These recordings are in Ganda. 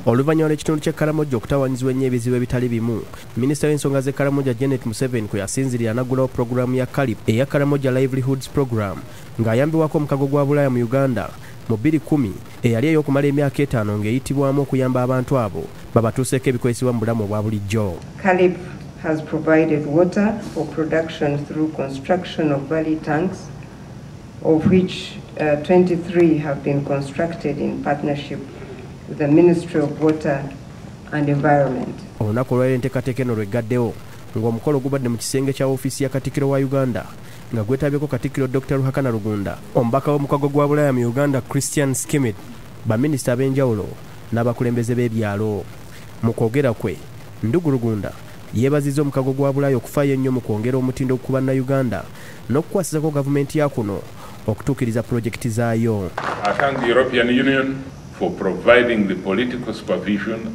Oluvannyuma lw'ekitundu ky'e Karamoja okutawanyizibwa ennyo ebizibu ebitali bimu, minisita w'ensonga z'e Karamoja Janet Museveni kwe yasinzirira anaggulawo pulogulaamu ya KALIP eya Karamoja Livelihoods Program ng'ayambibwako omukago gwa Bulaaya mu Uganda mu 2010 eyali ey'okumala emyaka 5 ng'eyitibwamu okuyamba abantu abo babatuuseeko ebikozesebwa mu bulamu obwa bulijjo. KALIP has provided water for production through construction of valley tanks, of which 23 have been constructed in partnership with the Ministry of Water and Environment. Olunaku olwaleero enteekateeka eno lweggaddewo ng'omukolo gubadde mu kisenge kya ofiisi ya Katikkiro wa Uganda nga gwetabyeko Katikkiro Dr. Ruhakana Rugunda, omubaka w'omukago gwa Bulaaya mu Uganda Christian Skimit, baminisita ab'enjawulo n'abakulembeze b'ebyalo. Mu kwogera kwe, Ndugu Rugunda yeebazizza omukago gwa Bulaaya okufaayo ennyo mu kwongera omutindo ku bannayuganda n'okukwasizako gavumenti ya kuno okutuukiriza pulojekiti zaayo. I thank the European Union for providing the political supervision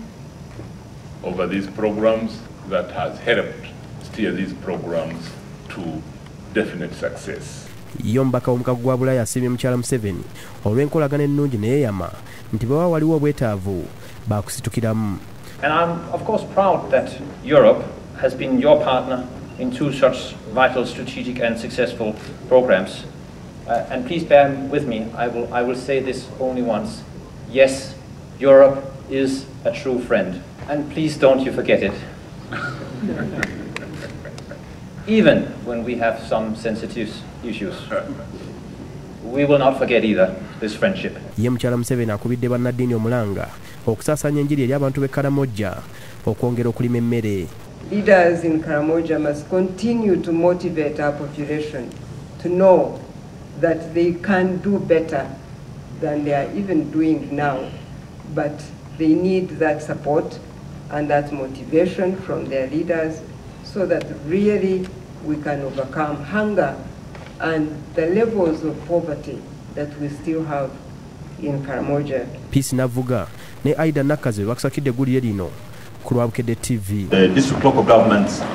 over these programs that has helped steer these programs to definite success. Yo mbaka w'omukago gwa Bulaaya asiimye mukyala Museveni olw'enkolagana ennungi naye yama nti bwe waba waliwo obwetaavu baakusitukiramu. And I'm of course proud that Europe has been your partner in two such vital, strategic and successful programs. And please bear with me, I will say this only once. Yes, Europe is a true friend. And please don't you forget it. Even when we have some sensitive issues. We will not forget either this friendship. Ye mukyala Museveni akubidde bannaddiini omulanga okusaasaanya enjiri eri abantu b'e Karamoja okwongera okulima emmere. Leaders in Karamoja must continue to motivate our population to know that they can do better than they are even doing now, but they need that support and that motivation from their leaders so that really we can overcome hunger and the levels of poverty that we still have in Karamoja. Peace Navuga ne Aida Nakaze bakusakidde eggulire lino ku Lwabukedde TV. The district local governments